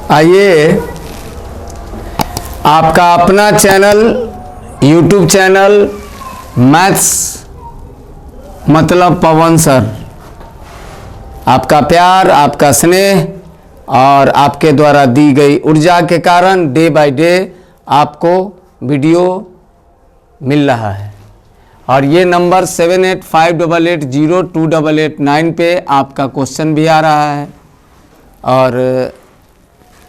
आइए, आपका अपना चैनल, यूट्यूब चैनल मैथ्स मतलब पवन सर, आपका प्यार, आपका स्नेह और आपके द्वारा दी गई ऊर्जा के कारण डे बाय डे आपको वीडियो मिल रहा है। और ये नंबर 7858802889 पे आपका क्वेश्चन भी आ रहा है और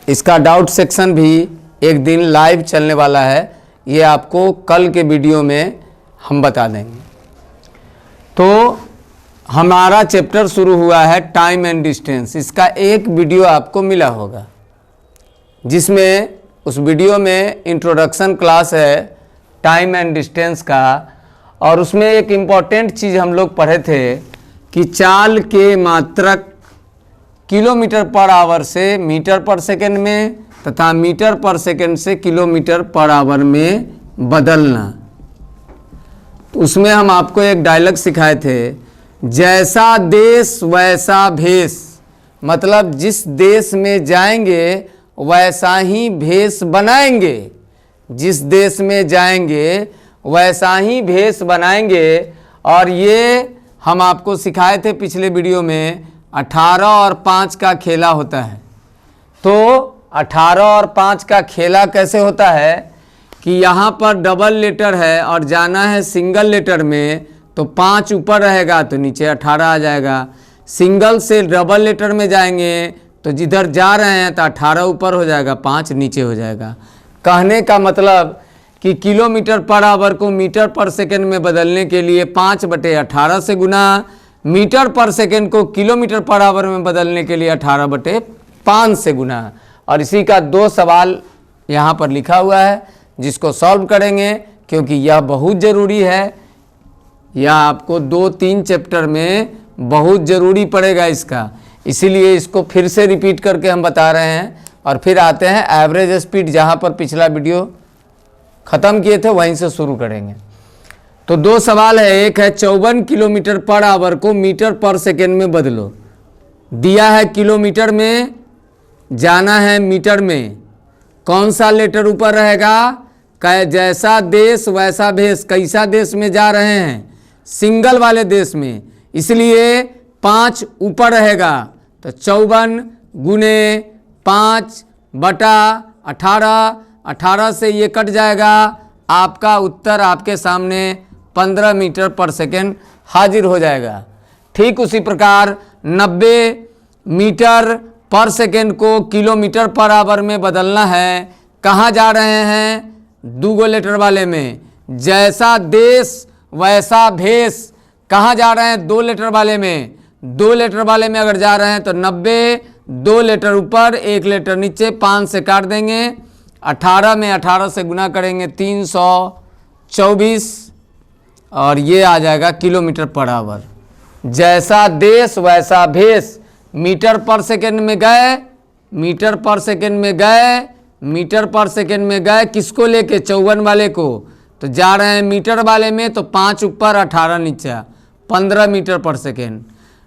इसका डाउट सेक्शन भी एक दिन लाइव चलने वाला है। ये आपको कल के वीडियो में हम बता देंगे। तो हमारा चैप्टर शुरू हुआ है टाइम एंड डिस्टेंस। इसका एक वीडियो आपको मिला होगा जिसमें उस वीडियो में इंट्रोडक्शन क्लास है टाइम एंड डिस्टेंस का, और उसमें एक इम्पॉर्टेंट चीज़ हम लोग पढ़े थे कि चाल के मात्रक किलोमीटर पर आवर से मीटर पर सेकंड में तथा मीटर पर सेकंड से किलोमीटर पर आवर में बदलना। तो उसमें हम आपको एक डायलॉग सिखाए थे, जैसा देश वैसा भेष, मतलब जिस देश में जाएंगे वैसा ही भेष बनाएंगे, जिस देश में जाएंगे वैसा ही भेष बनाएंगे। और ये हम आपको सिखाए थे पिछले वीडियो में 18 और 5 का खेला होता है। तो 18 और 5 का खेला कैसे होता है कि यहाँ पर डबल लेटर है और जाना है सिंगल लेटर में, तो 5 ऊपर रहेगा तो नीचे 18 आ जाएगा। सिंगल से डबल लेटर में जाएंगे तो जिधर जा रहे हैं तो 18 ऊपर हो जाएगा, 5 नीचे हो जाएगा। कहने का मतलब कि किलोमीटर पर आवर को मीटर पर सेकंड में बदलने के लिए 5/18 से गुना, मीटर पर सेकंड को किलोमीटर पर आवर में बदलने के लिए 18/5 से गुना। और इसी का 2 सवाल यहाँ पर लिखा हुआ है जिसको सॉल्व करेंगे, क्योंकि यह बहुत ज़रूरी है। यह आपको 2-3 चैप्टर में बहुत ज़रूरी पड़ेगा इसका, इसीलिए इसको फिर से रिपीट करके हम बता रहे हैं। और फिर आते हैं एवरेज स्पीड, जहाँ पर पिछला वीडियो ख़त्म किए थे वहीं से शुरू करेंगे। तो 2 सवाल है, एक है 54 किलोमीटर पर आवर को मीटर पर सेकेंड में बदलो। दिया है किलोमीटर में, जाना है मीटर में, कौन सा लेटर ऊपर रहेगा? जैसा देश वैसा भेष। कैसा देश में जा रहे हैं? सिंगल वाले देश में, इसलिए 5 ऊपर रहेगा। तो 54 गुने 5/18, 18 से ये कट जाएगा, आपका उत्तर आपके सामने 15 मीटर पर सेकेंड हाजिर हो जाएगा। ठीक उसी प्रकार 90 मीटर पर सेकेंड को किलोमीटर पर आवर में बदलना है। कहाँ जा रहे हैं? 2 लेटर वाले में। जैसा देश वैसा भेष, कहाँ जा रहे हैं? 2 लेटर वाले में। 2 लेटर वाले में अगर जा रहे हैं तो 90, 2 लेटर ऊपर 1 लेटर नीचे, 5 से काट देंगे, 18 में 18 से गुना करेंगे 324, और ये आ जाएगा किलोमीटर पर आवर। जैसा देश वैसा भेष, मीटर पर सेकंड में गए, मीटर पर सेकंड में गए, मीटर पर सेकंड में गए, किसको लेके? 54 वाले को। तो जा रहे हैं मीटर वाले में, तो 5 ऊपर 18 नीचे, 15 मीटर पर सेकंड।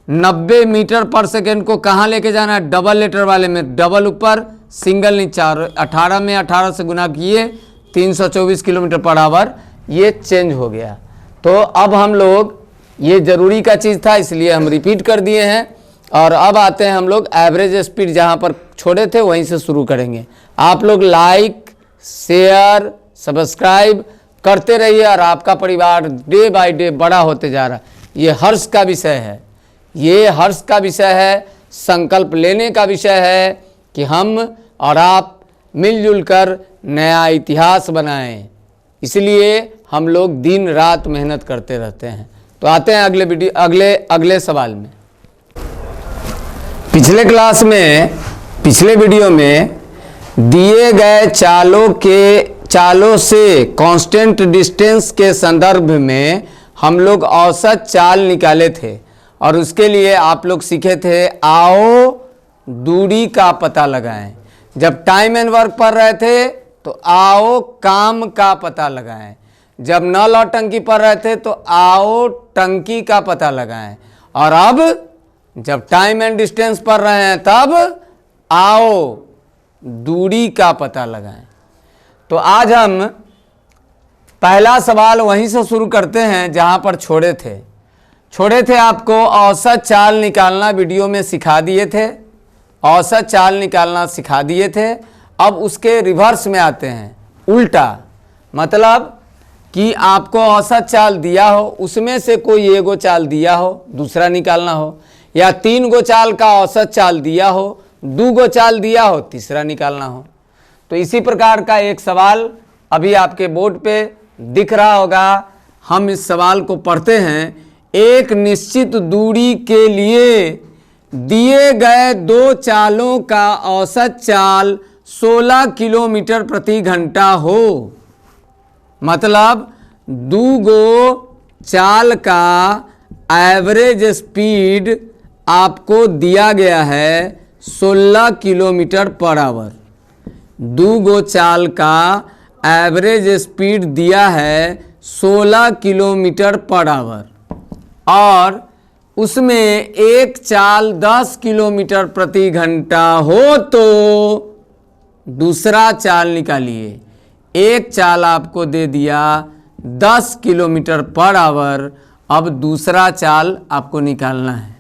90 मीटर पर सेकंड को कहाँ लेके जाना है? डबल लेटर वाले में, डबल ऊपर सिंगल नीचे। 18 में 18 से गुना किए 324 किलोमीटर पर आवर, ये चेंज हो गया। तो अब हम लोग, ये ज़रूरी का चीज़ था इसलिए हम रिपीट कर दिए हैं। और अब आते हैं हम लोग एवरेज स्पीड, जहाँ पर छोड़े थे वहीं से शुरू करेंगे। आप लोग लाइक, शेयर, सब्सक्राइब करते रहिए और आपका परिवार डे बाय डे बड़ा होते जा रहा है। ये हर्ष का विषय है, ये हर्ष का विषय है, संकल्प लेने का विषय है कि हम और आप मिलजुल कर नया इतिहास बनाएं। इसलिए हम लोग दिन रात मेहनत करते रहते हैं। तो आते हैं अगले सवाल में। पिछले क्लास में, पिछले वीडियो में दिए गए चालों से कांस्टेंट डिस्टेंस के संदर्भ में हम लोग औसत चाल निकाले थे, और उसके लिए आप लोग सीखे थे आओ दूरी का पता लगाएं। जब टाइम एंड वर्क पढ़ रहे थे तो आओ काम का पता लगाएं। जब नल और टंकी पढ़ रहे थे तो आओ टंकी का पता लगाएं। और अब जब टाइम एंड डिस्टेंस पढ़ रहे हैं तब आओ दूरी का पता लगाएं। तो आज हम पहला सवाल वहीं से शुरू करते हैं जहां पर छोड़े थे। आपको औसत चाल निकालना वीडियो में सिखा दिए थे, औसत चाल निकालना सिखा दिए थे। अब उसके रिवर्स में आते हैं, उल्टा, मतलब कि आपको औसत चाल दिया हो, उसमें से कोई एगो चाल दिया हो, दूसरा निकालना हो, या 3 गो चाल का औसत चाल दिया हो, 2 गो चाल दिया हो, तीसरा निकालना हो। तो इसी प्रकार का एक सवाल अभी आपके बोर्ड पे दिख रहा होगा। हम इस सवाल को पढ़ते हैं। एक निश्चित दूरी के लिए दिए गए 2 चालों का औसत चाल 16 किलोमीटर प्रति घंटा हो। मतलब 2 गो चाल का एवरेज स्पीड आपको दिया गया है 16 किलोमीटर पर आवर। 2 गो चाल का एवरेज स्पीड दिया है 16 किलोमीटर पर आवर, और उसमें एक चाल 10 किलोमीटर प्रति घंटा हो तो दूसरा चाल निकालिए। एक चाल आपको दे दिया 10 किलोमीटर पर आवर, अब दूसरा चाल आपको निकालना है।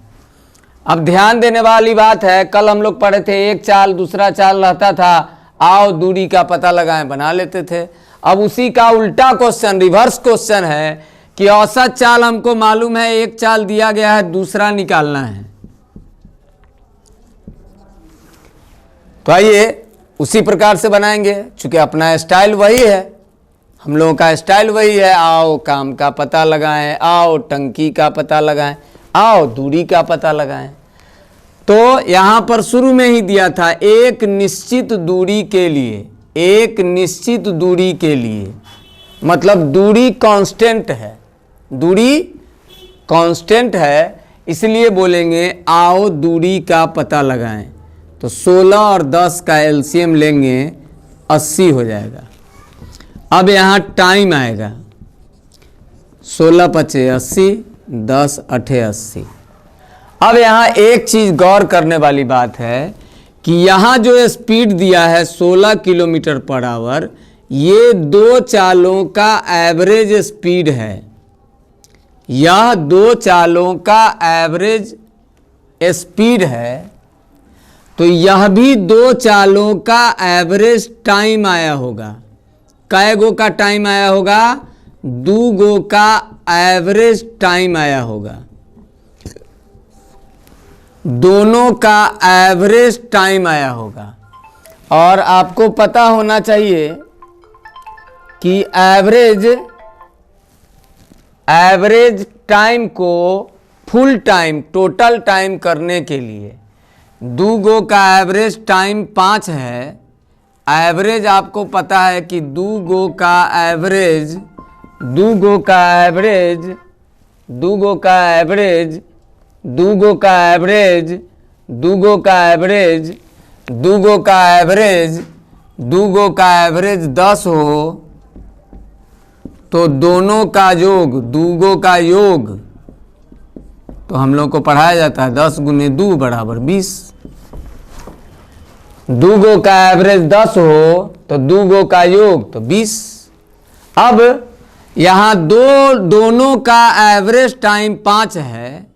अब ध्यान देने वाली बात है, कल हम लोग पढ़े थे एक चाल दूसरा चाल रहता था, आओ दूरी का पता लगाएं बना लेते थे। अब उसी का उल्टा क्वेश्चन, रिवर्स क्वेश्चन है कि औसत चाल हमको मालूम है, एक चाल दिया गया है, दूसरा निकालना है। तो आइए उसी प्रकार से बनाएंगे, चूंकि अपना स्टाइल वही है, हम लोगों का स्टाइल वही है। आओ काम का पता लगाएं, आओ टंकी का पता लगाएं, आओ दूरी का पता लगाएं। तो यहां पर शुरू में ही दिया था एक निश्चित दूरी के लिए, एक निश्चित दूरी के लिए, मतलब दूरी कांस्टेंट है, दूरी कांस्टेंट है, इसलिए बोलेंगे आओ दूरी का पता लगाएं। तो 16 और 10 का एलसीएम लेंगे, 80 हो जाएगा। अब यहाँ टाइम आएगा, 16 पचे 80, 10 अठे 80। अब यहाँ एक चीज़ गौर करने वाली बात है कि यहाँ जो स्पीड दिया है 16 किलोमीटर पर आवर, ये 2 चालों का एवरेज स्पीड है। यह 2 चालों का एवरेज स्पीड है, तो यह भी 2 चालों का एवरेज टाइम आया होगा। कै गो का टाइम आया होगा? 2 गो का एवरेज टाइम आया होगा। दोनों का एवरेज टाइम आया होगा। और आपको पता होना चाहिए कि एवरेज टाइम को फुल टाइम, टोटल टाइम करने के लिए 2 गो का एवरेज टाइम 5 है। एवरेज आपको पता है कि 2 गो का एवरेज, 2 गो का एवरेज, 2 गो का एवरेज, 2 गो का एवरेज, 2 गो का एवरेज, 2 गो का एवरेज, 2 गो का एवरेज 10 हो तो दोनों का योग, 2 गो का योग, तो हम लोग को पढ़ाया जाता है 10 गुने 2 बराबर 20। 2 गो का एवरेज 10 हो तो 2 गो का योग तो 20। अब यहाँ दोनों का एवरेज टाइम 5 है,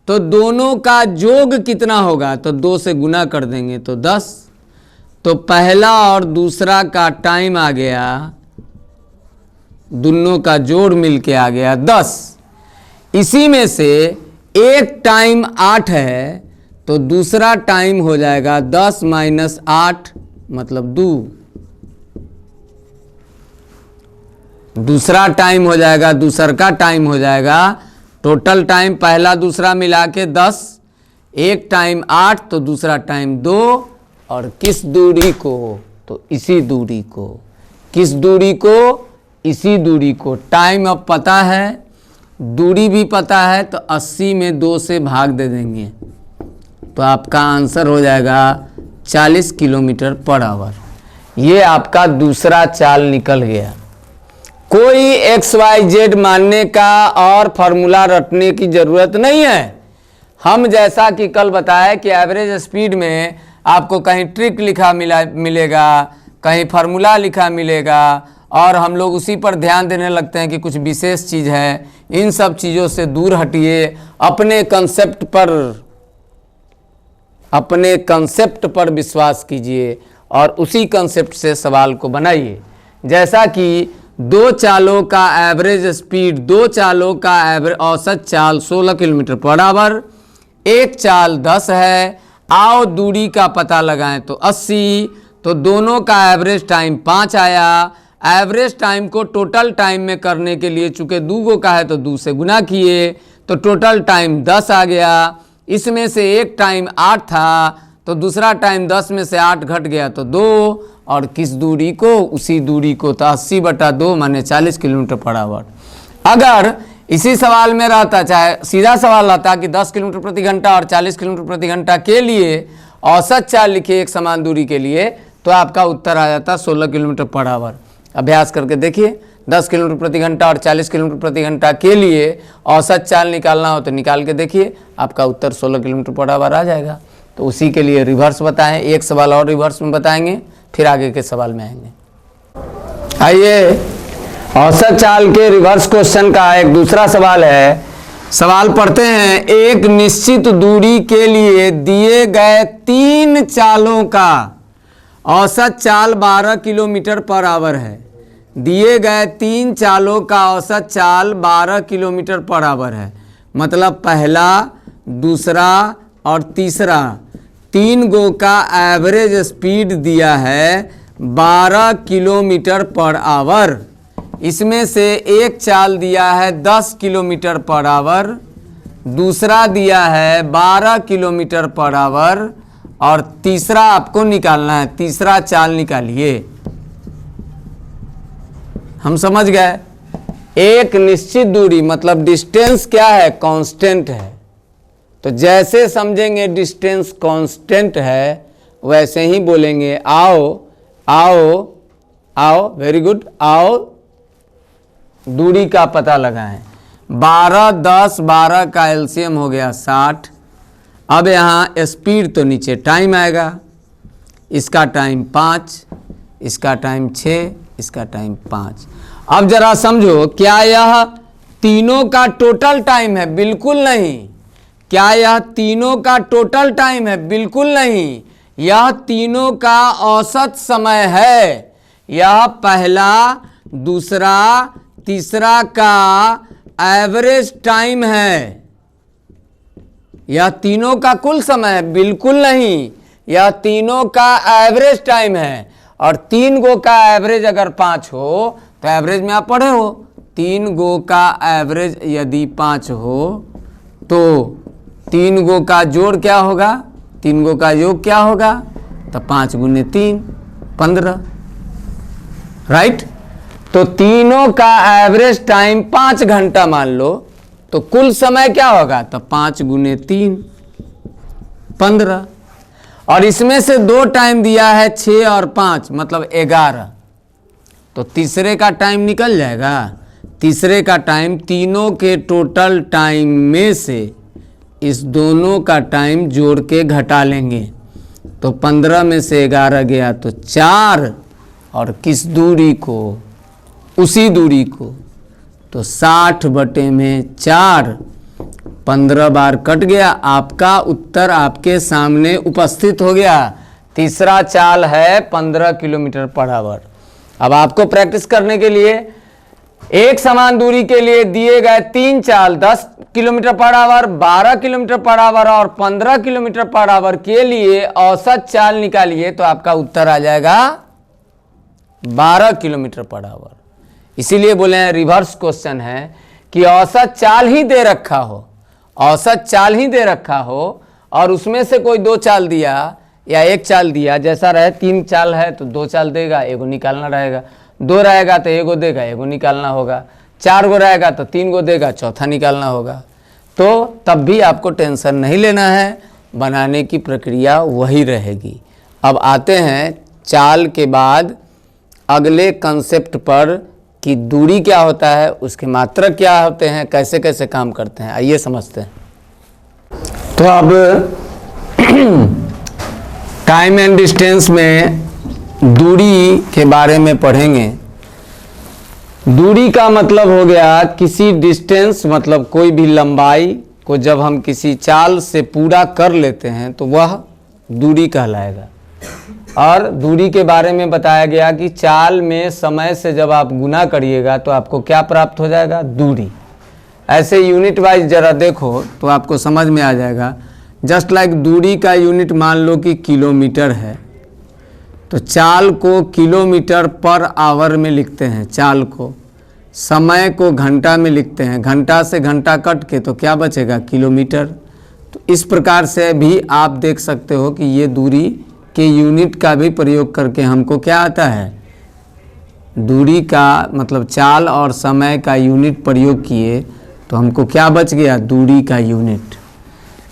तो दोनों का योग कितना होगा? तो 2 से गुना कर देंगे तो 10। तो पहला और दूसरा का टाइम आ गया, दोनों का जोड़ मिलके आ गया 10। इसी में से एक टाइम 8 है, तो दूसरा टाइम हो जाएगा 10 माइनस 8 मतलब 2। दूसरा टाइम हो जाएगा, दूसर का टाइम हो जाएगा, टोटल टाइम पहला दूसरा मिला के 10, एक टाइम 8 तो दूसरा टाइम 2। और किस दूरी को? तो इसी दूरी को। किस दूरी को? इसी दूरी को। टाइम अब पता है, दूरी भी पता है, तो 80 में 2 से भाग दे देंगे तो आपका आंसर हो जाएगा 40 किलोमीटर पर आवर। ये आपका दूसरा चाल निकल गया। कोई XYZ मानने का और फॉर्मूला रटने की ज़रूरत नहीं है। हम जैसा कि कल बताया कि एवरेज स्पीड में आपको कहीं ट्रिक लिखा मिलेगा, कहीं फार्मूला लिखा मिलेगा, और हम लोग उसी पर ध्यान देने लगते हैं कि कुछ विशेष चीज़ है। इन सब चीज़ों से दूर हटिए, अपने कंसेप्ट पर विश्वास कीजिए और उसी कंसेप्ट से सवाल को बनाइए। जैसा कि दो चालों का एवरेज स्पीड, दो चालों का औसत चाल 16 किलोमीटर पर आवर, एक चाल 10 है, आओ दूरी का पता लगाएं तो 80, तो दोनों का एवरेज टाइम 5 आया। एवरेज टाइम को टोटल टाइम में करने के लिए चूंकि 2 गो का है तो 2 से गुना किए तो टोटल टाइम 10 आ गया। इसमें से एक टाइम 8 था तो दूसरा टाइम 10 में से 8 घट गया तो 2, और किस दूरी को, उसी दूरी को, तो 80/2 माने 40 किलोमीटर पर आवर। अगर इसी सवाल में रहता, चाहे सीधा सवाल रहता कि 10 किलोमीटर प्रति घंटा और 40 किलोमीटर प्रति घंटा के लिए औसत चाल लिखिए एक समान दूरी के लिए, तो आपका उत्तर आ जाता 16 किलोमीटर पर आवर। अभ्यास करके देखिए, 10 किलोमीटर प्रति घंटा और 40 किलोमीटर प्रति घंटा के लिए औसत चाल निकालना हो तो निकाल के देखिए, आपका उत्तर 16 किलोमीटर पर आवर आ जाएगा। तो उसी के लिए रिवर्स बताएं, एक सवाल और रिवर्स में बताएंगे, फिर आगे के सवाल में आएंगे। आइए, औसत चाल के रिवर्स क्वेश्चन का एक दूसरा सवाल है। सवाल पढ़ते हैं। एक निश्चित दूरी के लिए दिए गए 3 चालों का औसत चाल 12 किलोमीटर पर आवर है। दिए गए 3 चालों का औसत चाल 12 किलोमीटर पर आवर है। मतलब पहला, दूसरा और तीसरा, 3 गो का एवरेज स्पीड दिया है 12 किलोमीटर पर आवर। इसमें से एक चाल दिया है 10 किलोमीटर पर आवर, दूसरा दिया है 12 किलोमीटर पर आवर, और तीसरा आपको निकालना है। तीसरा चाल निकालिए। हम समझ गए। एक निश्चित दूरी मतलब डिस्टेंस क्या है, कांस्टेंट है। तो जैसे समझेंगे डिस्टेंस कांस्टेंट है वैसे ही बोलेंगे आओ आओ आओ, वेरी गुड, आओ दूरी का पता लगाएं। 12 10 12 का एलसीएम हो गया 60। अब यहाँ स्पीड तो नीचे टाइम आएगा। इसका टाइम 5, इसका टाइम 6, इसका टाइम 5। अब जरा समझो, क्या यह तीनों का टोटल टाइम है? बिल्कुल नहीं। क्या यह तीनों का टोटल टाइम है? बिल्कुल नहीं। यह तीनों का औसत समय है। यह पहला, दूसरा, तीसरा का एवरेज टाइम है। यह तीनों का कुल समय है? बिल्कुल नहीं। यह तीनों का एवरेज टाइम है। और 3 गो का एवरेज अगर 5 हो तो एवरेज में आप पढ़े हो, 3 गो का एवरेज यदि 5 हो तो 3 गो का जोड़ क्या होगा, 3 गो का योग क्या होगा, तो 5 गुने 3 15, राइट। तो तीनों का एवरेज टाइम 5 घंटा मान लो, तो कुल समय क्या होगा, तो 5 गुने 3 15। और इसमें से 2 टाइम दिया है 6 और 5 मतलब 11, तो तीसरे का टाइम निकल जाएगा। तीसरे का टाइम तीनों के टोटल टाइम में से इस दोनों का टाइम जोड़ के घटा लेंगे, तो 15 में से 11 गया तो 4, और किस दूरी को, उसी दूरी को, तो 60/4, 15 बार कट गया। आपका उत्तर आपके सामने उपस्थित हो गया। तीसरा चाल है 15 किलोमीटर पर आवर। अब आपको प्रैक्टिस करने के लिए एक समान दूरी के लिए दिए गए 3 चाल 10 kilometre per hour, 12 kilometre per hour और 15 किलोमीटर पर आवर के लिए औसत चाल निकालिए, तो आपका उत्तर आ जाएगा 12 किलोमीटर पर आवर। इसीलिए बोले हैं रिवर्स क्वेश्चन है कि औसत चाल ही दे रखा हो, औसत चाल ही दे रखा हो, और उसमें से कोई 2 चाल दिया या 1 चाल दिया, जैसा रहे। 3 चाल है तो 2 चाल देगा, एगो निकालना रहेगा। 2 रहेगा तो एगो देगा, एगो निकालना होगा। 4 गो रहेगा तो 3 गो देगा, चौथा निकालना होगा। तो तब भी आपको टेंशन नहीं लेना है, बनाने की प्रक्रिया वही रहेगी। अब आते हैं चाल के बाद अगले कंसेप्ट पर कि दूरी क्या होता है, उसके मात्रक क्या होते हैं, कैसे कैसे काम करते हैं, आइए समझते हैं। तो अब टाइम एंड डिस्टेंस में दूरी के बारे में पढ़ेंगे। दूरी का मतलब हो गया किसी डिस्टेंस, मतलब कोई भी लंबाई को जब हम किसी चाल से पूरा कर लेते हैं तो वह दूरी कहलाएगा। और दूरी के बारे में बताया गया कि चाल में समय से जब आप गुना करिएगा तो आपको क्या प्राप्त हो जाएगा, दूरी। ऐसे यूनिट वाइज जरा देखो तो आपको समझ में आ जाएगा। जस्ट लाइक दूरी का यूनिट मान लो कि किलोमीटर है, तो चाल को किलोमीटर पर आवर में लिखते हैं चाल को, समय को घंटा में लिखते हैं, घंटा से घंटा कट के तो क्या बचेगा, किलोमीटर। तो इस प्रकार से भी आप देख सकते हो कि ये दूरी के यूनिट का भी प्रयोग करके हमको क्या आता है, दूरी का मतलब चाल और समय का यूनिट प्रयोग किए तो हमको क्या बच गया, दूरी का यूनिट।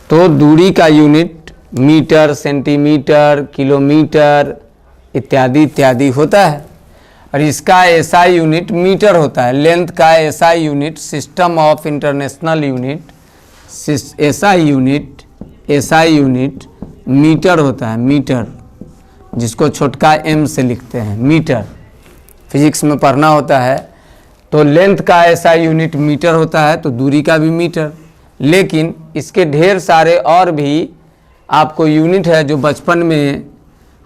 तो दूरी का यूनिट मीटर, सेंटीमीटर, किलोमीटर इत्यादि इत्यादि होता है। और इसका एसआई यूनिट मीटर होता है। लेंथ का SI unit, system of international unit, SI unit metre होता है, मीटर, जिसको छोटका एम से लिखते हैं, मीटर। फिजिक्स में पढ़ना होता है। तो लेंथ का एसआई यूनिट मीटर होता है, तो दूरी का भी मीटर। लेकिन इसके ढेर सारे और भी आपको यूनिट है जो बचपन में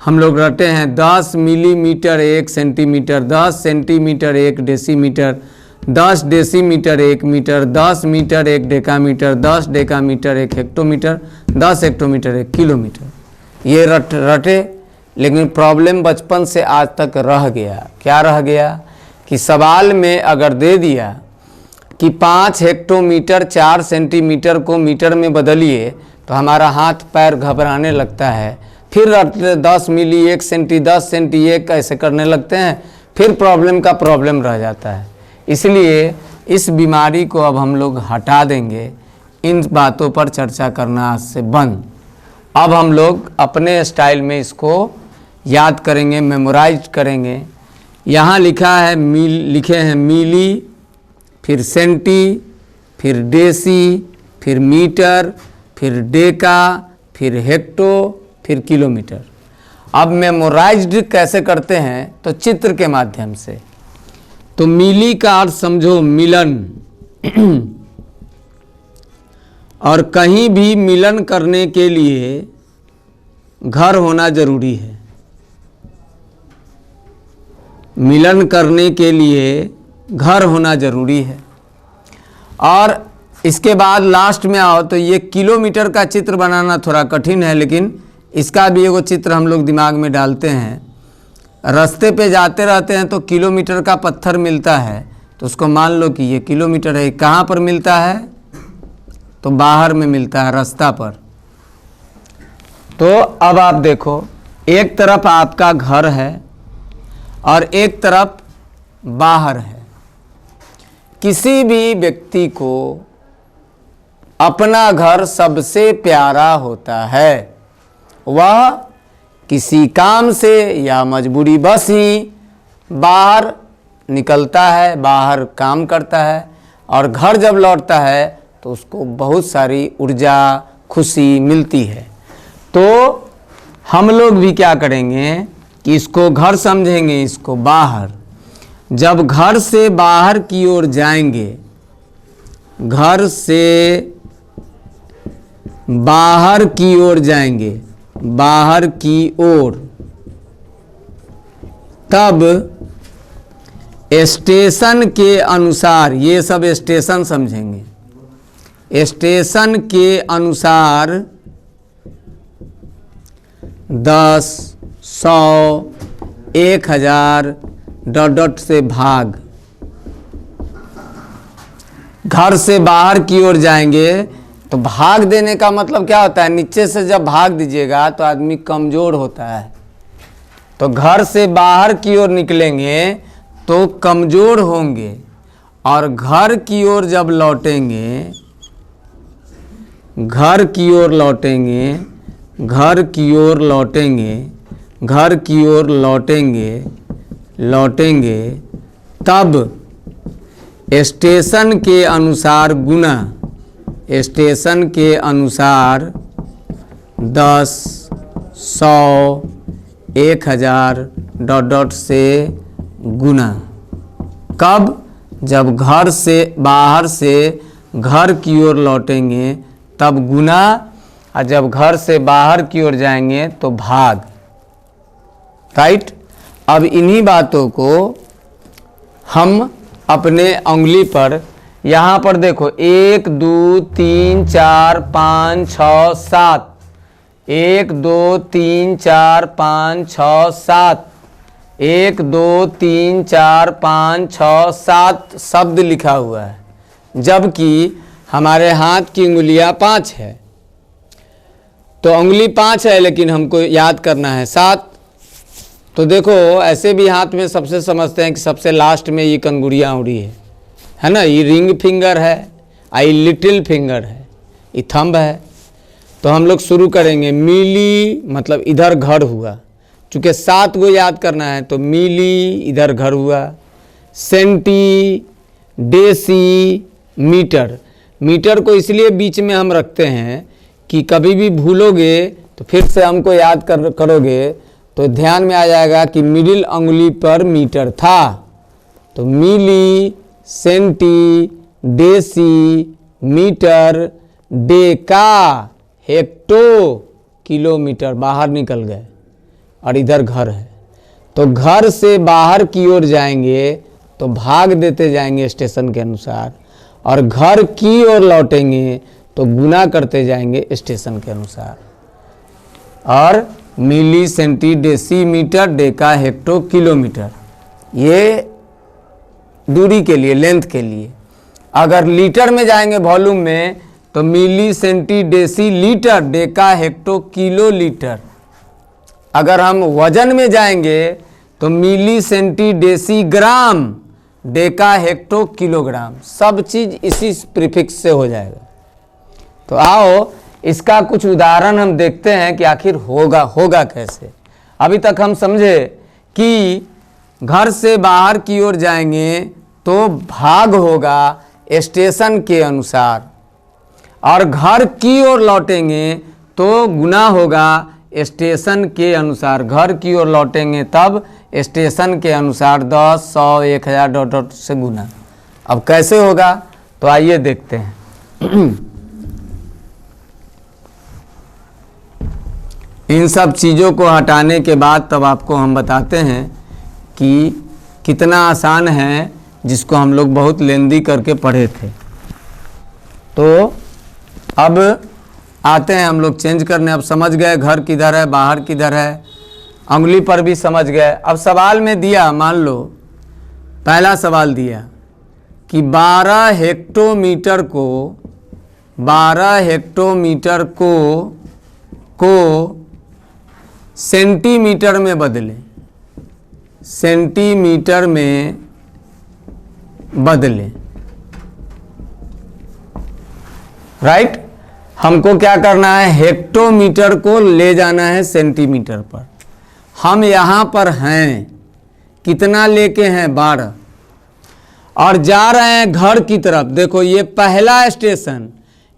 हम लोग रटे हैं। 10 millimetre 1 centimetre, 10 centimetre 1 decimetre, 10 decimetre 1 metre, 10 metre 1 decametre, 10 decametre 1 hectometre, 10 hectometre 1 kilometre. ये रटे, लेकिन प्रॉब्लम बचपन से आज तक रह गया। क्या रह गया कि सवाल में अगर दे दिया कि 5 हेक्टोमीटर 4 सेंटीमीटर को मीटर में बदलिए तो हमारा हाथ पैर घबराने लगता है। फिर 10 मिली 1 सेंटी, 10 सेंटी 1 ऐसे करने लगते हैं, फिर प्रॉब्लम का प्रॉब्लम रह जाता है। इसलिए इस बीमारी को अब हम लोग हटा देंगे। इन बातों पर चर्चा करना आज से बंद। अब हम लोग अपने स्टाइल में इसको याद करेंगे, मेमोराइज करेंगे। यहाँ लिखा है लिखे हैं मिली, फिर सेंटी, फिर डेसी, फिर मीटर, फिर डेका, फिर हेक्टो, फिर किलोमीटर। अब मेमोराइज्ड कैसे करते हैं, तो चित्र के माध्यम से। तो मिली का अर्थ समझो मिलन, और कहीं भी मिलन करने के लिए घर होना जरूरी है। मिलन करने के लिए घर होना जरूरी है। और इसके बाद लास्ट में आओ तो ये किलोमीटर का चित्र बनाना थोड़ा कठिन है, लेकिन इसका भी एगो चित्र हम लोग दिमाग में डालते हैं। रास्ते पे जाते रहते हैं तो किलोमीटर का पत्थर मिलता है, तो उसको मान लो कि ये किलोमीटर है। कहाँ पर मिलता है, तो बाहर में मिलता है, रास्ता पर। तो अब आप देखो, एक तरफ आपका घर है और एक तरफ बाहर है। किसी भी व्यक्ति को अपना घर सबसे प्यारा होता है। वह किसी काम से या मजबूरी बस ही बाहर निकलता है, बाहर काम करता है, और घर जब लौटता है तो उसको बहुत सारी ऊर्जा, खुशी मिलती है। तो हम लोग भी क्या करेंगे कि इसको घर समझेंगे, इसको बाहर। जब घर से बाहर की ओर जाएंगे, घर से बाहर की ओर जाएंगे, बाहर की ओर, तब स्टेशन के अनुसार, ये सब स्टेशन समझेंगे, स्टेशन के अनुसार 10, 100, 1000 ... से भाग। घर से बाहर की ओर जाएंगे तो भाग देने का मतलब क्या होता है, नीचे से जब भाग दीजिएगा तो आदमी कमज़ोर होता है। तो घर से बाहर की ओर निकलेंगे तो कमज़ोर होंगे, और घर की ओर जब लौटेंगे, घर की ओर लौटेंगे, घर की ओर लौटेंगे, घर की ओर लौटेंगे, लौटेंगे, तब स्टेशन के अनुसार गुना, स्टेशन के अनुसार 10, 100, 1000 डॉट डॉट से गुना। कब? जब घर से बाहर से घर की ओर लौटेंगे तब गुना, और जब घर से बाहर की ओर जाएंगे तो भाग। राइट। अब इन्हीं बातों को हम अपने उंगली पर, यहाँ पर देखो 1 2 3 4 5 6 7, 1 2 3 4 5 6 7, 1 2 3 4 5 6 7 शब्द लिखा हुआ है, जबकि हमारे हाथ की उंगलियां 5 है। तो उंगली 5 है लेकिन हमको याद करना है 7। तो देखो ऐसे भी हाथ में सबसे समझते हैं कि सबसे लास्ट में ये कंगुड़ियाँ उड़ी है ना, ये रिंग फिंगर है, आई लिटिल फिंगर है, ये थंब है। तो हम लोग शुरू करेंगे मिली, मतलब इधर घर हुआ, चूँकि 7 को याद करना है तो मिली इधर घर हुआ, सेंटी, डेसी, मीटर। मीटर को इसलिए बीच में हम रखते हैं कि कभी भी भूलोगे तो फिर से हमको याद करोगे तो ध्यान में आ जाएगा कि मिडिल उंगली पर मीटर था। तो milli, centi, deci, metre, deca, hecto, kilometre बाहर निकल गए और इधर घर है। तो घर से बाहर की ओर जाएंगे तो भाग देते जाएंगे स्टेशन के अनुसार, और घर की ओर लौटेंगे तो गुना करते जाएंगे स्टेशन के अनुसार। और milli, centi, deci, metre, deca, hecto, kilometre, ये दूरी के लिए, लेंथ के लिए। अगर लीटर में जाएंगे वॉल्यूम में तो milli, centi, deci, litre, deca, hecto, kilo, litre. अगर हम वजन में जाएंगे तो milli, centi, deci, gram, deca, hecto, kilogram. सब चीज़ इसी प्रीफिक्स से हो जाएगा। तो आओ इसका कुछ उदाहरण हम देखते हैं कि आखिर होगा कैसे। अभी तक हम समझे कि घर से बाहर की ओर जाएंगे तो भाग होगा स्टेशन के अनुसार, और घर की ओर लौटेंगे तो गुना होगा स्टेशन के अनुसार। घर की ओर लौटेंगे तब स्टेशन के अनुसार 10, 100, 1000 डॉट डॉट से गुना। अब कैसे होगा तो आइए देखते हैं। इन सब चीज़ों को हटाने के बाद तब आपको हम बताते हैं कि कितना आसान है, जिसको हम लोग बहुत लेंदी करके पढ़े थे। तो अब आते हैं हम लोग चेंज करने। अब समझ गए घर किधर है, बाहर किधर है, उंगली पर भी समझ गए। अब सवाल में दिया, मान लो पहला सवाल दिया कि 12 हेक्टोमीटर को सेंटीमीटर में बदले, सेंटीमीटर में बदले। राइट। हमको क्या करना है, हेक्टोमीटर को ले जाना है सेंटीमीटर पर। हम यहाँ पर हैं, कितना लेके हैं 12, और जा रहे हैं घर की तरफ। देखो ये पहला स्टेशन,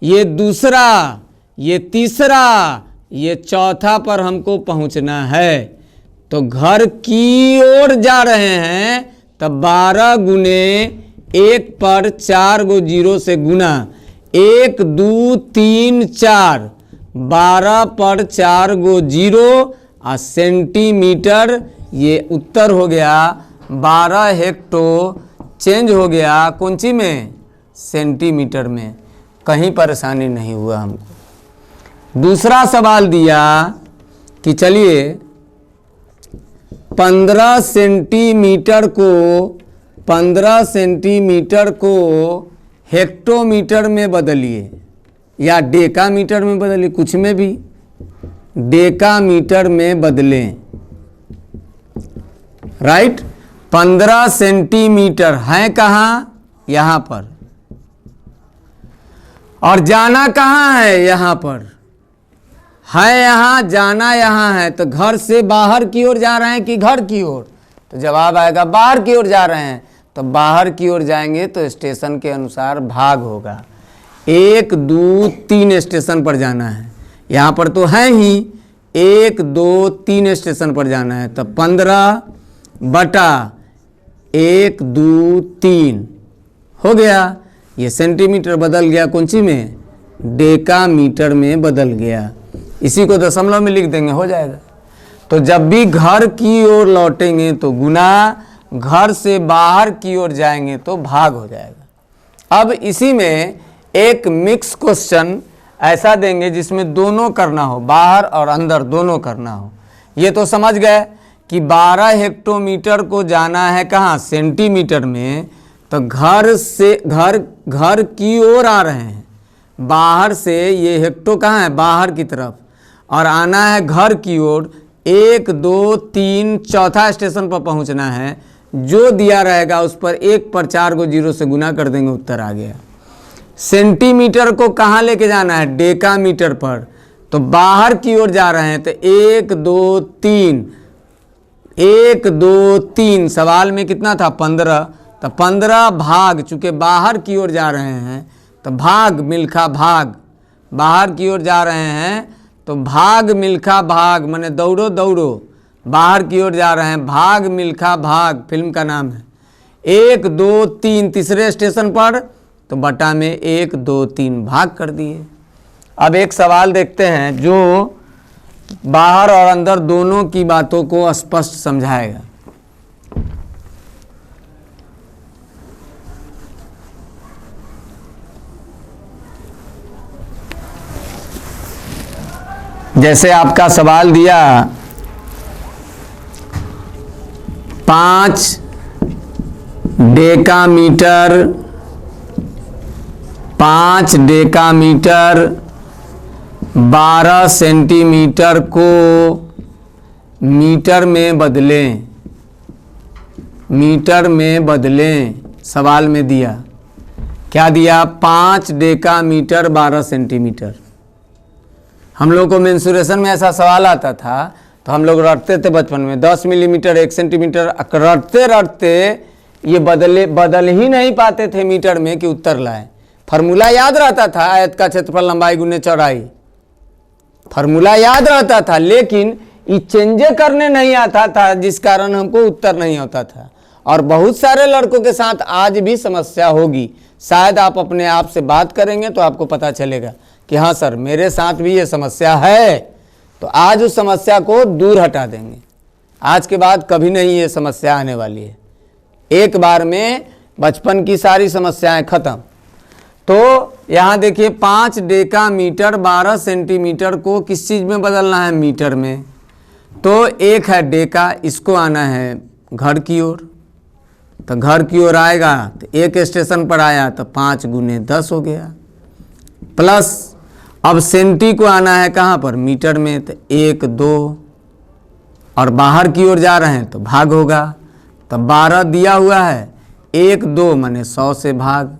ये दूसरा, ये तीसरा, ये चौथा पर हमको पहुंचना है। तो घर की ओर जा रहे हैं तब 12 गुने 1 पर 4 गो जीरो से गुना, 1 2 3 4, 12 पर 4 गो जीरो और सेंटीमीटर। ये उत्तर हो गया 12 हेक्टो, चेंज हो गया कौन सी में, सेंटीमीटर में। कहीं परेशानी नहीं हुआ हमको। दूसरा सवाल दिया कि चलिए 15 सेंटीमीटर को हेक्टोमीटर में बदलिए या डेकामीटर में बदलिए, कुछ में भी डेकामीटर में बदलें। राइट। 15 सेंटीमीटर है कहाँ, यहाँ पर, और जाना कहाँ है, यहाँ पर है, यहाँ जाना यहाँ है। तो घर से बाहर की ओर जा रहे हैं कि घर की ओर, तो जवाब आएगा बाहर की ओर जा रहे हैं। तो बाहर की ओर जाएंगे तो स्टेशन के अनुसार भाग होगा। 1 2 3 स्टेशन पर जाना है, यहाँ पर तो है ही 1 2 3 स्टेशन पर जाना है, तो 15 बटा 1 2 3 हो गया। ये सेंटीमीटर बदल गया कौन सी में, डेकामीटर में बदल गया। इसी को दशमलव में लिख देंगे, हो जाएगा। तो जब भी घर की ओर लौटेंगे तो गुना, घर से बाहर की ओर जाएंगे तो भाग हो जाएगा। अब इसी में एक मिक्स क्वेश्चन ऐसा देंगे जिसमें दोनों करना हो, बाहर और अंदर दोनों करना हो। ये तो समझ गए कि 12 हेक्टोमीटर को जाना है कहाँ, सेंटीमीटर में, तो घर से घर की ओर आ रहे हैं, बाहर से ये हेक्टो कहाँ है, बाहर की तरफ, और आना है घर की ओर। 1 2 3 चौथा स्टेशन पर पहुंचना है। जो दिया रहेगा उस पर 1 पर 4 को 0 से गुना कर देंगे, उत्तर आ गया। सेंटीमीटर को कहाँ लेके जाना है, डेकामीटर पर, तो बाहर की ओर जा रहे हैं, तो 1 2 3 1 2 3 सवाल में कितना था 15, तो 15 भाग, चूँकि बाहर की ओर जा रहे हैं तो भाग मिल्खा भाग, बाहर की ओर जा रहे हैं तो भाग मिल्खा भाग, माने दौड़ो दौड़ो, बाहर की ओर जा रहे हैं, भाग मिल्खा भाग फिल्म का नाम है। 1 2 3 तीसरे स्टेशन पर, तो बटा में 1 2 3 भाग कर दिए। अब एक सवाल देखते हैं जो बाहर और अंदर दोनों की बातों को स्पष्ट समझाएगा। जैसे आपका सवाल दिया 5 डेकामीटर 12 सेंटीमीटर को मीटर में बदलें, मीटर में बदलें। सवाल में दिया क्या दिया, 5 डेकामीटर 12 सेंटीमीटर। हम लोग को मेंसुरेशन में ऐसा सवाल आता था तो हम लोग रटते थे बचपन में, 10 मिलीमीटर 1 सेंटीमीटर, रटते रटते ये बदल ही नहीं पाते थे मीटर में कि उत्तर लाए। फार्मूला याद रहता था, आयत का क्षेत्रफल लंबाई गुने चौड़ाई, फार्मूला याद रहता था, लेकिन ये चेंजे करने नहीं आता था, जिस कारण हमको उत्तर नहीं होता था। और बहुत सारे लड़कों के साथ आज भी समस्या होगी, शायद आप अपने आप से बात करेंगे तो आपको पता चलेगा कि हाँ सर मेरे साथ भी ये समस्या है। तो आज उस समस्या को दूर हटा देंगे, आज के बाद कभी नहीं ये समस्या आने वाली है, एक बार में बचपन की सारी समस्याएं खत्म। तो यहाँ देखिए 5 डेकामीटर 12 सेंटीमीटर को किस चीज़ में बदलना है, मीटर में। तो एक है डेका, इसको आना है घर की ओर, तो घर की ओर आएगा तो एक स्टेशन पर आया तो 5 गुने 10 हो गया, प्लस अब सेंटी को आना है कहाँ पर, मीटर में, तो 1 2 और बाहर की ओर जा रहे हैं तो भाग होगा। तो 12 दिया हुआ है, 1 2 माने 100 से भाग,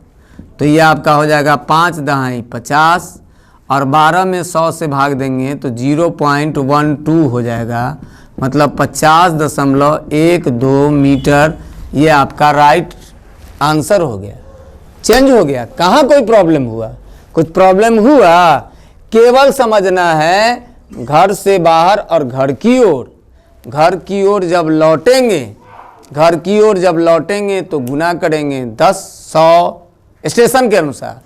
तो ये आपका हो जाएगा 5 दहाई 50, और 12 में 100 से भाग देंगे तो 0.12 हो जाएगा, मतलब 50.12 मीटर। ये आपका राइट आंसर हो गया। चेंज हो गया, कहाँ कोई प्रॉब्लम हुआ, कुछ प्रॉब्लम हुआ, केवल समझना है घर से बाहर और घर की ओर। घर की ओर जब लौटेंगे, घर की ओर जब लौटेंगे तो गुना करेंगे 10 100 स्टेशन के अनुसार,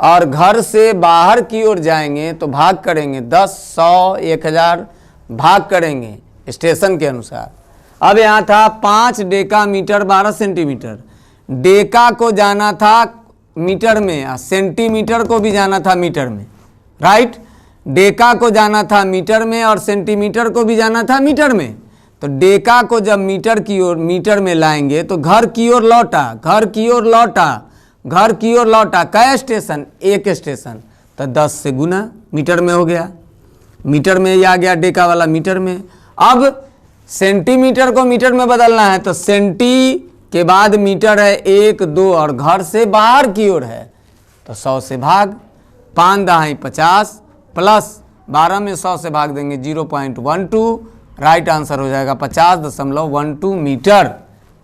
और घर से बाहर की ओर जाएंगे तो भाग करेंगे 10 100 1000 भाग करेंगे स्टेशन के अनुसार। अब यहाँ था 5 डेकामीटर 12 सेंटीमीटर, डेका को जाना था मीटर में और सेंटीमीटर को भी जाना था मीटर में, राइट। डेका को जाना था मीटर में और सेंटीमीटर को भी जाना था मीटर में। तो डेका को जब मीटर की ओर मीटर में लाएंगे तो घर की ओर लौटा, घर की ओर लौटा, घर की ओर लौटा, कई स्टेशन, एक स्टेशन, तो 10 से गुना मीटर में हो गया, मीटर में ये आ गया डेका वाला मीटर में। अब सेंटीमीटर को मीटर में बदलना है तो सेंटी के बाद मीटर है 1 2 और घर से बाहर की ओर है तो 100 से भाग, 5 दहाई 50 प्लस 12 में 100 से भाग देंगे 0.12, राइट आंसर हो जाएगा 50.12 मीटर।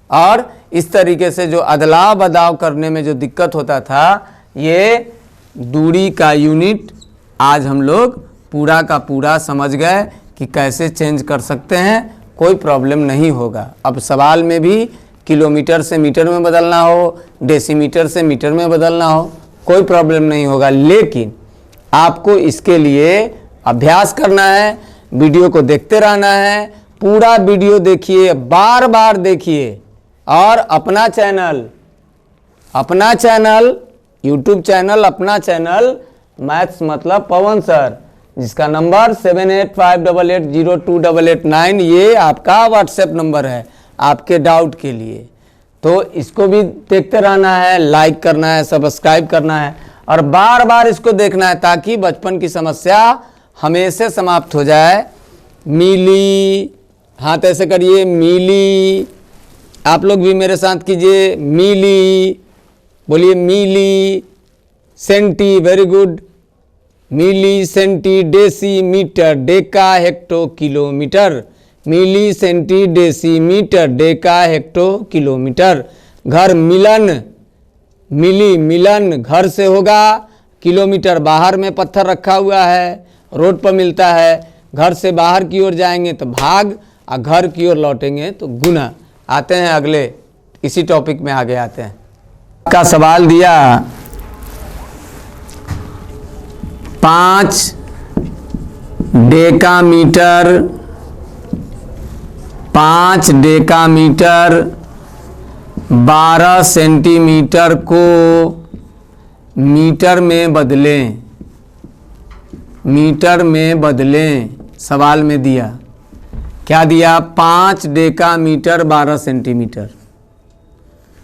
और इस तरीके से जो अदलाव बदलाव करने में जो दिक्कत होता था, ये दूरी का यूनिट आज हम लोग पूरा का पूरा समझ गए कि कैसे चेंज कर सकते हैं, कोई प्रॉब्लम नहीं होगा। अब सवाल में भी किलोमीटर से मीटर में बदलना हो, डेसीमीटर से मीटर में बदलना हो, कोई प्रॉब्लम नहीं होगा। लेकिन आपको इसके लिए अभ्यास करना है, वीडियो को देखते रहना है, पूरा वीडियो देखिए, बार बार देखिए। और अपना चैनल यूट्यूब चैनल, अपना चैनल मैथ्स मतलब पवन सर, जिसका नंबर 7858802889, ये आपका व्हाट्सएप नंबर है आपके डाउट के लिए। तो इसको भी देखते रहना है, लाइक करना है, सब्सक्राइब करना है और बार बार इसको देखना है, ताकि बचपन की समस्या हमेशा समाप्त हो जाए। मिली, हाथ ऐसे करिए, मिली। आप लोग भी मेरे साथ कीजिए, मिली, बोलिए milli. Centi, very good. Milli, centi, deci, metre, deca, hecto, kilometre. Milli, centi, deci, metre, deca, hecto, kilometre. घर, मिलन, मिली, मिलन घर से होगा, किलोमीटर बाहर में पत्थर रखा हुआ है, रोड पर मिलता है। घर से बाहर की ओर जाएंगे तो भाग, और घर की ओर लौटेंगे तो गुना। आते हैं अगले, इसी टॉपिक में आगे आते हैं। का सवाल दिया 5 डेकामीटर 12 सेंटीमीटर को मीटर में बदलें, मीटर में बदलें। सवाल में दिया, क्या दिया? 5 डेकामीटर 12 सेंटीमीटर।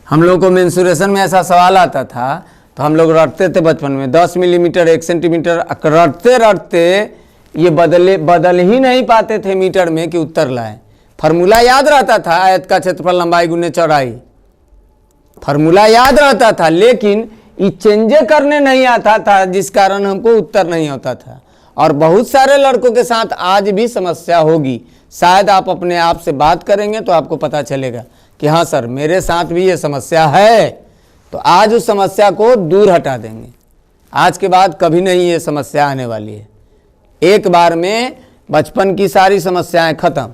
हम लोग को मेंसुरेशन में ऐसा सवाल आता था तो हम लोग रटते थे बचपन में, 10 मिलीमीटर 1 सेंटीमीटर, रटते रटते ये बदल ही नहीं पाते थे मीटर में कि उत्तर लाए। फार्मूला याद रहता था, आयत का क्षेत्रफल लंबाई गुने चौड़ाई, फार्मूला याद रहता था, लेकिन ये चेंजे करने नहीं आता था, जिस कारण हमको उत्तर नहीं होता था। और बहुत सारे लड़कों के साथ आज भी समस्या होगी। शायद आप अपने आप से बात करेंगे तो आपको पता चलेगा कि हाँ सर, मेरे साथ भी ये समस्या है। तो आज उस समस्या को दूर हटा देंगे। आज के बाद कभी नहीं ये समस्या आने वाली है। एक बार में बचपन की सारी समस्याएं खत्म।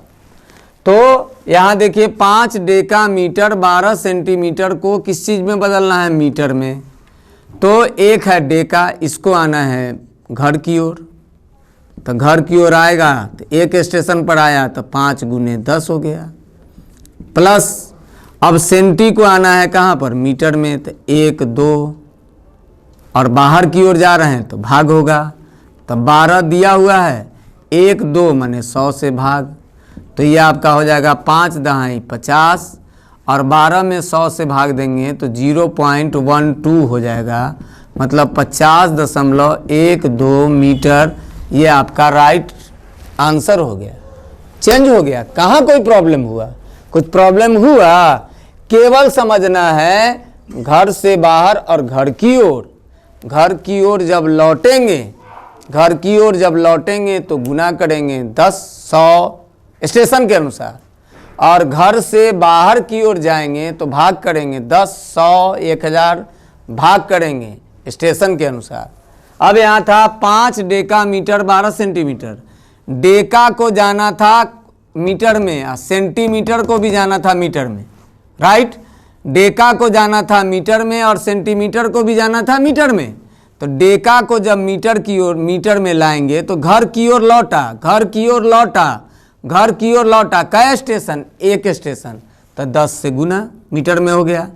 तो यहाँ देखिए, 5 डेकामीटर 12 सेंटीमीटर को किस चीज़ में बदलना है? मीटर में। तो एक है डेका, इसको आना है घर की ओर, तो घर की ओर आएगा तो एक स्टेशन पर आया तो 5 गुने 10 हो गया, प्लस अब सेंटी को आना है कहाँ पर? मीटर में, तो 1 2 और बाहर की ओर जा रहे हैं तो भाग होगा। तो 12 दिया हुआ है, 1 2 माने 100 से भाग, तो ये आपका हो जाएगा 5 दहाई 50 और 12 में 100 से भाग देंगे तो 0.12 हो जाएगा, मतलब 50.12 मीटर। ये आपका राइट आंसर हो गया। चेंज हो गया, कहाँ कोई प्रॉब्लम हुआ? कुछ प्रॉब्लम हुआ? केवल समझना है घर से बाहर और घर की ओर। घर की ओर जब लौटेंगे, घर की ओर जब लौटेंगे तो गुना करेंगे 10 100 स्टेशन के अनुसार, और घर से बाहर की ओर जाएंगे तो भाग करेंगे 10 100 1000 भाग करेंगे स्टेशन के अनुसार। अब यहाँ था 5 डेकामीटर 12 सेंटीमीटर, डेका को जाना था मीटर में और सेंटीमीटर को भी जाना था मीटर में, राइट। डेका को जाना था मीटर में और सेंटीमीटर को भी जाना था मीटर में। तो डेका को जब मीटर की ओर मीटर में लाएंगे तो घर की ओर लौटा, घर की ओर लौटा, घर की ओर लौटा, कई स्टेशन? एक स्टेशन, तो 10 से गुना मीटर में हो गया।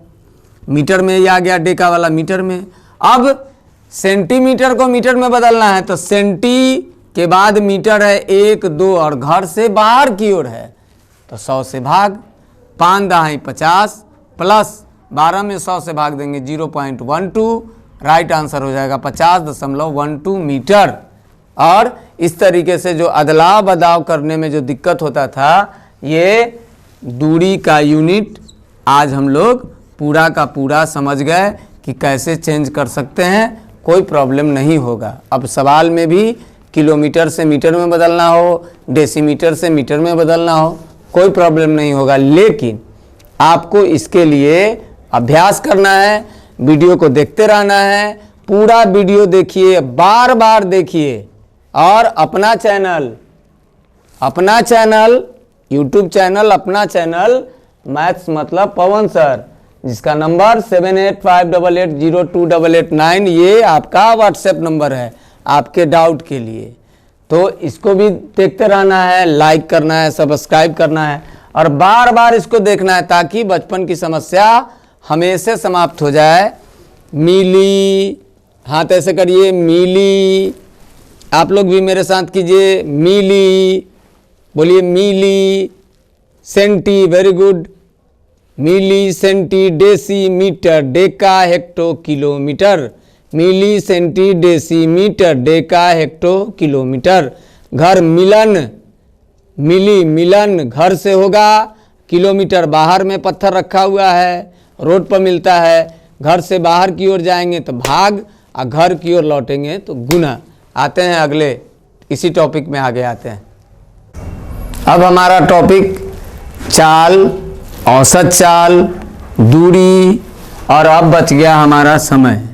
मीटर में ये आ गया डेका वाला मीटर में। अब सेंटीमीटर को मीटर में बदलना है तो सेंटी के बाद मीटर है 1 2 और घर से बाहर की ओर है तो 100 से भाग, 5 दहाई 50 प्लस 12 में 100 से भाग देंगे 0.12, राइट आंसर हो जाएगा 50.12 मीटर। और इस तरीके से जो अदलाव बदलाव करने में जो दिक्कत होता था, ये दूरी का यूनिट आज हम लोग पूरा का पूरा समझ गए कि कैसे चेंज कर सकते हैं, कोई प्रॉब्लम नहीं होगा। अब सवाल में भी किलोमीटर से मीटर में बदलना हो, डेसीमीटर से मीटर में बदलना हो, कोई प्रॉब्लम नहीं होगा। लेकिन आपको इसके लिए अभ्यास करना है, वीडियो को देखते रहना है, पूरा वीडियो देखिए, बार बार देखिए। और अपना अपना चैनल, यूट्यूब चैनल, अपना चैनल मैथ्स मतलब पवन सर, जिसका नंबर 7858802889, ये आपका व्हाट्सएप नंबर है आपके डाउट के लिए। तो इसको भी देखते रहना है, लाइक करना है, सब्सक्राइब करना है और बार बार इसको देखना है ताकि बचपन की समस्या हमेशा समाप्त हो जाए। मिली, हाथ ऐसे करिए, मिली। आप लोग भी मेरे साथ कीजिए, मिली, बोलिए milli. Centi, very good. Milli, centi, deci, metre, deca, hecto, kilometre. Milli, centi, deci, metre, deca, hecto, kilometre. घर, मिलन, मिली, मिलन घर से होगा, किलोमीटर बाहर में पत्थर रखा हुआ है, रोड पर मिलता है। घर से बाहर की ओर जाएंगे तो भाग और घर की ओर लौटेंगे तो गुना। आते हैं अगले, इसी टॉपिक में आगे आते हैं। अब हमारा टॉपिक चाल, औसत चाल, दूरी और अब बच गया हमारा समय।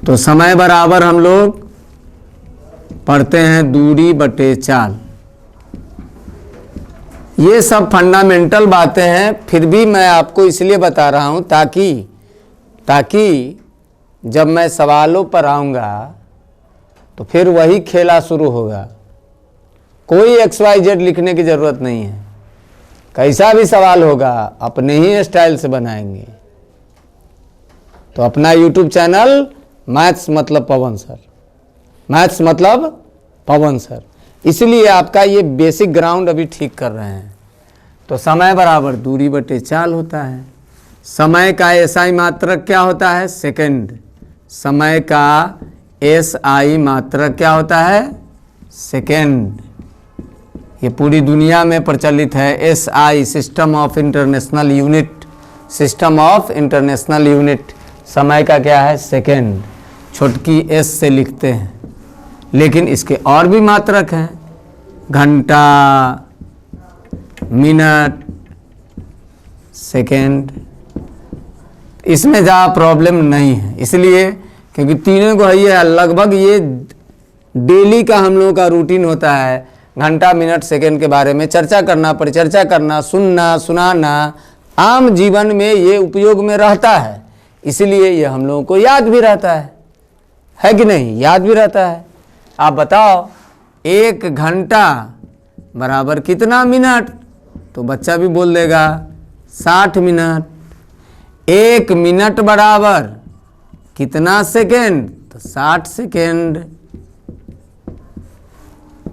तो समय बराबर हम लोग पढ़ते हैं दूरी बटे चाल। ये सब फंडामेंटल बातें हैं, फिर भी मैं आपको इसलिए बता रहा हूँ ताकि जब मैं सवालों पर आऊँगा तो फिर वही खेला शुरू होगा। कोई XYZ लिखने की ज़रूरत नहीं है, कैसा भी सवाल होगा अपने ही स्टाइल से बनाएंगे। तो अपना यूट्यूब चैनल मैथ्स मतलब पवन सर, मैथ्स मतलब पवन सर, इसलिए आपका ये बेसिक ग्राउंड अभी ठीक कर रहे हैं। तो समय बराबर दूरी बटे चाल होता है। समय का SI मात्रक क्या होता है? सेकंड। समय का SI मात्रक क्या होता है? सेकंड। ये पूरी दुनिया में प्रचलित है। SI, system of international unit, system of international unit. समय का क्या है? सेकंड। छोटकी S से लिखते हैं, लेकिन इसके और भी मात्रक हैं, घंटा, मिनट, सेकंड। इसमें ज़्यादा प्रॉब्लम नहीं है, इसलिए क्योंकि तीनों को है, लगभग ये डेली का हम लोगों का रूटीन होता है। घंटा, मिनट, सेकंड के बारे में चर्चा करना, परिचर्चा करना, सुनना, सुनाना, आम जीवन में ये उपयोग में रहता है, इसलिए ये हम लोगों को याद भी रहता है कि नहीं? याद भी रहता है। आप बताओ 1 घंटा बराबर कितना मिनट? तो बच्चा भी बोल देगा 60 मिनट। 1 मिनट बराबर कितना सेकेंड? तो 60 सेकेंड।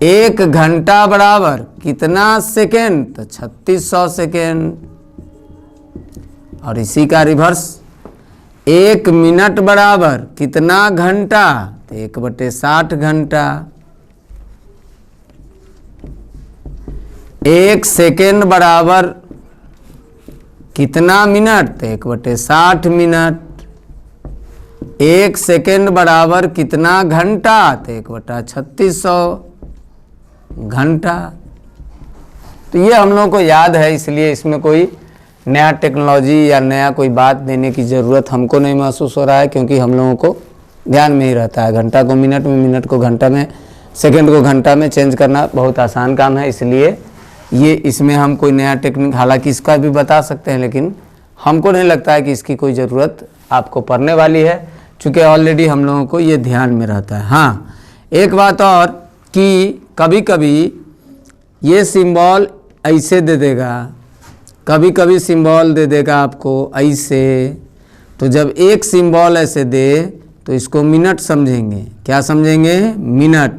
1 घंटा बराबर कितना सेकेंड? तो 3600 सेकेंड। और इसी का रिवर्स, 1 मिनट बराबर कितना घंटा? तो 1/60 घंटा। 1 सेकेंड बराबर कितना मिनट? तो 1/60 मिनट। 1 सेकेंड बराबर कितना घंटा? तो 1/3600 घंटा। तो ये हम लोगों को याद है, इसलिए इसमें कोई नया टेक्नोलॉजी या नया कोई बात देने की ज़रूरत हमको नहीं महसूस हो रहा है, क्योंकि हम लोगों को ध्यान में ही रहता है। घंटा को मिनट में, मिनट को घंटा में, सेकंड को घंटा में चेंज करना बहुत आसान काम है, इसलिए ये इसमें हम कोई नया टेक्निक, हालांकि इसका भी बता सकते हैं, लेकिन हमको नहीं लगता है कि इसकी कोई ज़रूरत आपको पड़ने वाली है, चूँकि ऑलरेडी हम लोगों को ये ध्यान में रहता है। हाँ, एक बात और कि कभी कभी ये सिंबल ऐसे दे देगा, कभी कभी सिंबल दे देगा आपको ऐसे। तो जब एक सिंबल ऐसे दे तो इसको मिनट समझेंगे। क्या समझेंगे? मिनट।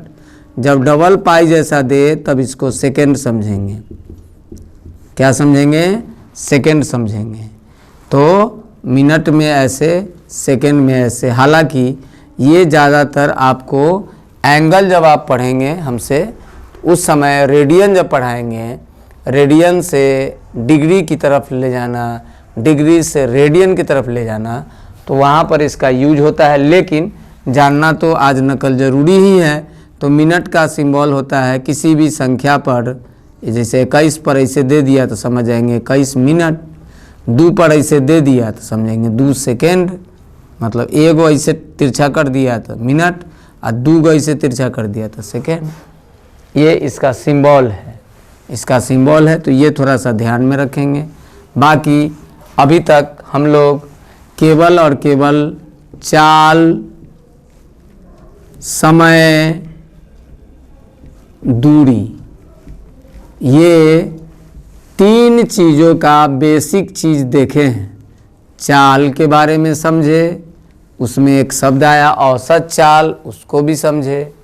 जब डबल पाई जैसा दे तब इसको सेकंड समझेंगे। क्या समझेंगे? सेकंड समझेंगे। तो मिनट में ऐसे, सेकंड में ऐसे। हालांकि ये ज़्यादातर आपको एंगल जब आप पढ़ेंगे हमसे, उस समय रेडियन जब पढ़ाएंगे, रेडियन से डिग्री की तरफ ले जाना, डिग्री से रेडियन की तरफ ले जाना, तो वहाँ पर इसका यूज होता है। लेकिन जानना तो आज नकल ज़रूरी ही है। तो मिनट का सिंबल होता है किसी भी संख्या पर, जैसे 21 पर ऐसे दे दिया तो समझ जाएंगे 21 मिनट, 2 पर ऐसे दे दिया तो समझेंगे 2 सेकेंड, मतलब 1 गो ऐसे तिरछा कर दिया तो मिनट, और 2 गो ऐसे तिरछा कर दिया तो सेकेंड। ये इसका सिंबल है, इसका सिंबल है, तो ये थोड़ा सा ध्यान में रखेंगे। बाकी अभी तक हम लोग केवल और केवल चाल, समय, दूरी, ये 3 चीज़ों का बेसिक चीज़ देखे हैं। चाल के बारे में समझे, उसमें एक शब्द आया औसत चाल, उसको भी समझे।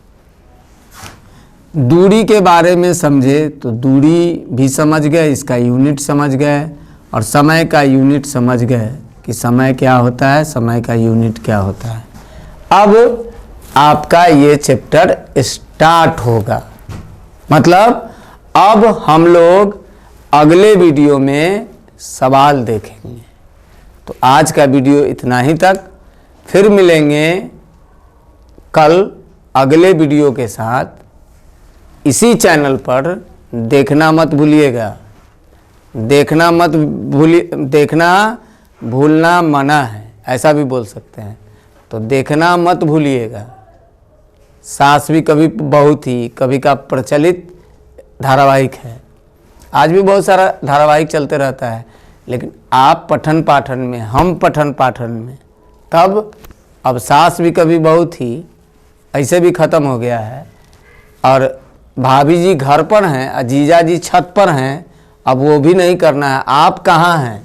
दूरी के बारे में समझे तो दूरी भी समझ गए, इसका यूनिट समझ गए, और समय का यूनिट समझ गए कि समय क्या होता है, समय का यूनिट क्या होता है। अब आपका ये चैप्टर स्टार्ट होगा, मतलब अब हम लोग अगले वीडियो में सवाल देखेंगे। तो आज का वीडियो इतना ही तक, फिर मिलेंगे कल अगले वीडियो के साथ इसी चैनल पर। देखना मत भूलिएगा, देखना भूलना मना है, ऐसा भी बोल सकते हैं, तो देखना मत भूलिएगा। सास भी कभी बहू थी, कभी का प्रचलित धारावाहिक है, आज भी बहुत सारा धारावाहिक चलते रहता है, लेकिन आप पठन पाठन में, हम पठन पाठन में, तब अब सास भी कभी बहू थी ऐसे भी ख़त्म हो गया है, और भाभी जी घर पर हैं, अजीजा जी छत पर हैं, अब वो भी नहीं करना है। आप कहाँ हैं?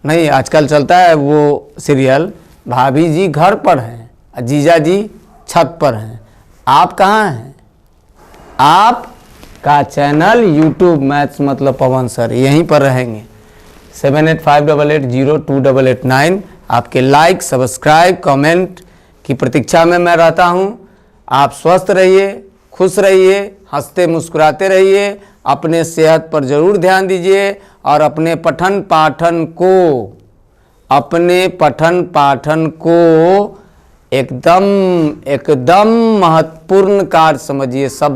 नहीं, आजकल चलता है वो सीरियल, भाभी जी घर पर हैं, अजीजा जी छत पर हैं, आप कहाँ हैं? आप का चैनल यूट्यूब मैथ्स मतलब पवन सर, यहीं पर रहेंगे। 7858802889। आपके लाइक, सब्सक्राइब, कमेंट की प्रतीक्षा में मैं रहता हूं। आप स्वस्थ रहिए, खुश रहिए, हंसते मुस्कुराते रहिए, अपने सेहत पर ज़रूर ध्यान दीजिए, और अपने पठन पाठन को एकदम महत्वपूर्ण कार्य समझिए। सब